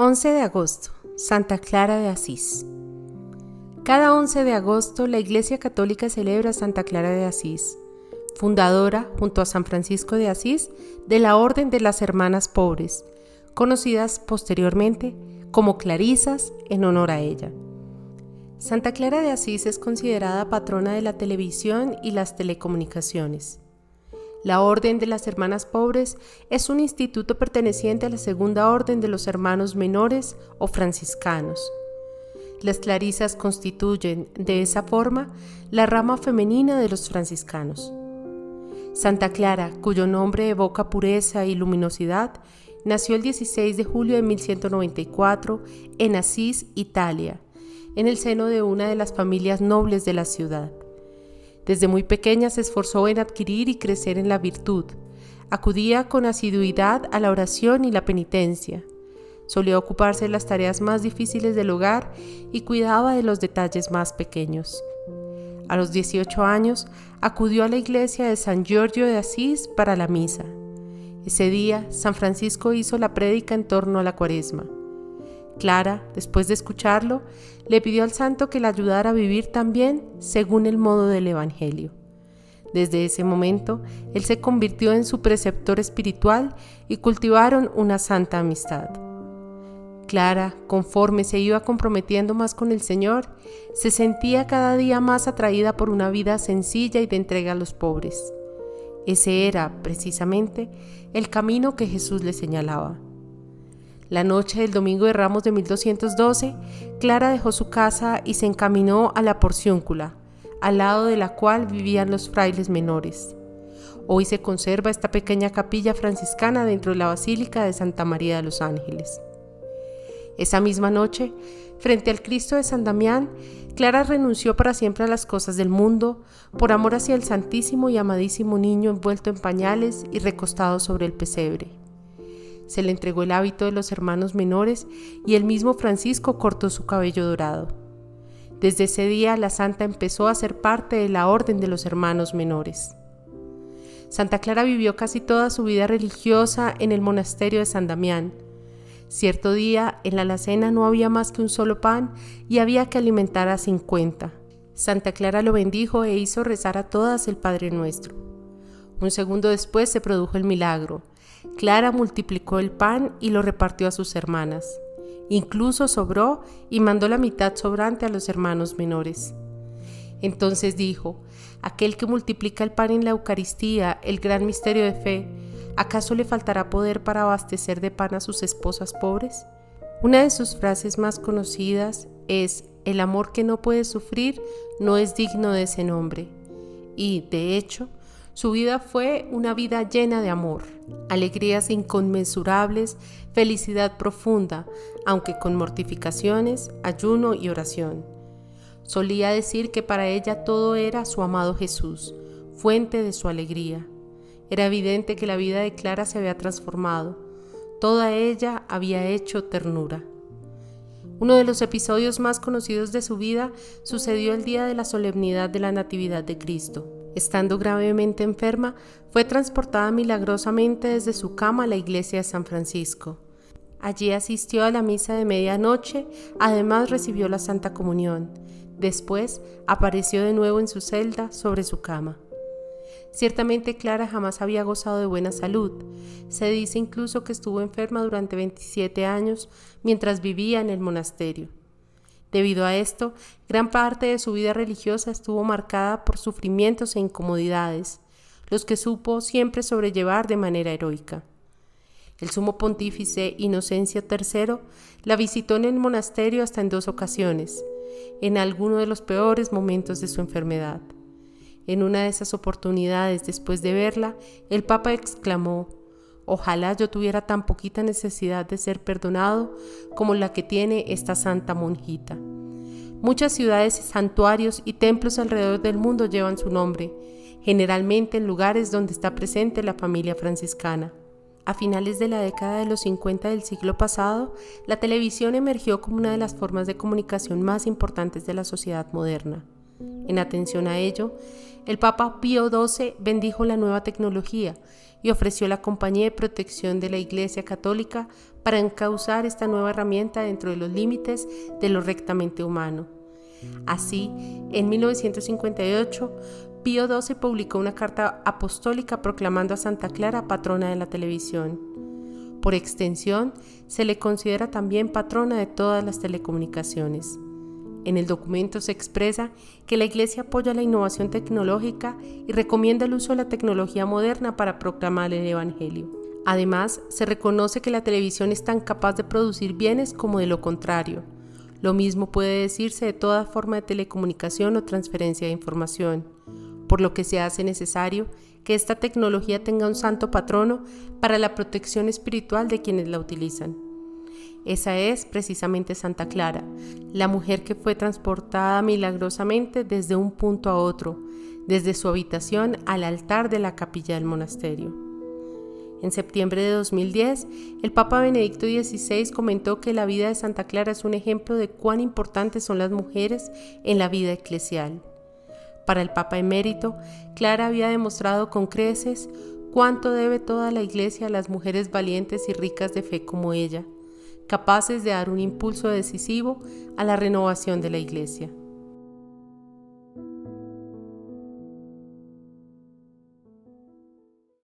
11 de agosto, Santa Clara de Asís. Cada 11 de agosto la Iglesia Católica celebra a Santa Clara de Asís, fundadora, junto a San Francisco de Asís, de la Orden de las Hermanas Pobres, conocidas posteriormente como Clarisas en honor a ella. Santa Clara de Asís es considerada patrona de la televisión y las telecomunicaciones. La Orden de las Hermanas Pobres es un instituto perteneciente a la Segunda Orden de los Hermanos Menores o franciscanos. Las clarisas constituyen, de esa forma, la rama femenina de los franciscanos. Santa Clara, cuyo nombre evoca pureza y luminosidad, nació el 16 de julio de 1194 en Asís, Italia, en el seno de una de las familias nobles de la ciudad. Desde muy pequeña se esforzó en adquirir y crecer en la virtud. Acudía con asiduidad a la oración y la penitencia. Solía ocuparse de las tareas más difíciles del hogar y cuidaba de los detalles más pequeños. A los 18 años acudió a la iglesia de San Giorgio de Asís para la misa. Ese día, San Francisco hizo la prédica en torno a la Cuaresma. Clara, después de escucharlo, le pidió al santo que la ayudara a vivir también según el modo del Evangelio. Desde ese momento, él se convirtió en su preceptor espiritual y cultivaron una santa amistad. Clara, conforme se iba comprometiendo más con el Señor, se sentía cada día más atraída por una vida sencilla y de entrega a los pobres. Ese era, precisamente, el camino que Jesús le señalaba. La noche del Domingo de Ramos de 1212, Clara dejó su casa y se encaminó a la Porciúncula, al lado de la cual vivían los frailes menores. Hoy se conserva esta pequeña capilla franciscana dentro de la Basílica de Santa María de los Ángeles. Esa misma noche, frente al Cristo de San Damián, Clara renunció para siempre a las cosas del mundo, por amor hacia el santísimo y amadísimo niño envuelto en pañales y recostado sobre el pesebre. Se le entregó el hábito de los hermanos menores y el mismo Francisco cortó su cabello dorado. Desde ese día la santa empezó a ser parte de la Orden de los Hermanos Menores. Santa Clara vivió casi toda su vida religiosa en el monasterio de San Damián. Cierto día en la alacena no había más que un solo pan y había que alimentar a 50. Santa Clara lo bendijo e hizo rezar a todas el Padre Nuestro. Un segundo después se produjo el milagro. Clara multiplicó el pan y lo repartió a sus hermanas. Incluso sobró y mandó la mitad sobrante a los hermanos menores. Entonces dijo: aquel que multiplica el pan en la Eucaristía, el gran misterio de fe, ¿acaso le faltará poder para abastecer de pan a sus esposas pobres? Una de sus frases más conocidas es: el amor que no puede sufrir no es digno de ese nombre. Y, de hecho, su vida fue una vida llena de amor, alegrías inconmensurables, felicidad profunda, aunque con mortificaciones, ayuno y oración. Solía decir que para ella todo era su amado Jesús, fuente de su alegría. Era evidente que la vida de Clara se había transformado. Toda ella había hecho ternura. Uno de los episodios más conocidos de su vida sucedió el día de la solemnidad de la Natividad de Cristo. Estando gravemente enferma, fue transportada milagrosamente desde su cama a la iglesia de San Francisco. Allí asistió a la misa de medianoche, además recibió la Santa Comunión. Después apareció de nuevo en su celda sobre su cama. Ciertamente Clara jamás había gozado de buena salud. Se dice incluso que estuvo enferma durante 27 años mientras vivía en el monasterio. Debido a esto, gran parte de su vida religiosa estuvo marcada por sufrimientos e incomodidades, los que supo siempre sobrellevar de manera heroica. El sumo pontífice Inocencio III la visitó en el monasterio hasta en 2 ocasiones, en alguno de los peores momentos de su enfermedad. En una de esas oportunidades, después de verla, el Papa exclamó: «Ojalá yo tuviera tan poquita necesidad de ser perdonado como la que tiene esta santa monjita». Muchas ciudades, santuarios y templos alrededor del mundo llevan su nombre, generalmente en lugares donde está presente la familia franciscana. A finales de la década de los 50 del siglo pasado, la televisión emergió como una de las formas de comunicación más importantes de la sociedad moderna. En atención a ello, el Papa Pío XII bendijo la nueva tecnología y ofreció la compañía de protección de la Iglesia Católica para encauzar esta nueva herramienta dentro de los límites de lo rectamente humano. Así, en 1958, Pío XII publicó una carta apostólica proclamando a Santa Clara patrona de la televisión. Por extensión, se le considera también patrona de todas las telecomunicaciones. En el documento se expresa que la Iglesia apoya la innovación tecnológica y recomienda el uso de la tecnología moderna para proclamar el Evangelio. Además, se reconoce que la televisión es tan capaz de producir bienes como de lo contrario. Lo mismo puede decirse de toda forma de telecomunicación o transferencia de información, por lo que se hace necesario que esta tecnología tenga un santo patrono para la protección espiritual de quienes la utilizan. Esa es precisamente Santa Clara, la mujer que fue transportada milagrosamente desde un punto a otro, desde su habitación al altar de la capilla del monasterio. En septiembre de 2010, el Papa Benedicto XVI comentó que la vida de Santa Clara es un ejemplo de cuán importantes son las mujeres en la vida eclesial. Para el Papa emérito, Clara había demostrado con creces cuánto debe toda la Iglesia a las mujeres valientes y ricas de fe como ella, capaces de dar un impulso decisivo a la renovación de la Iglesia.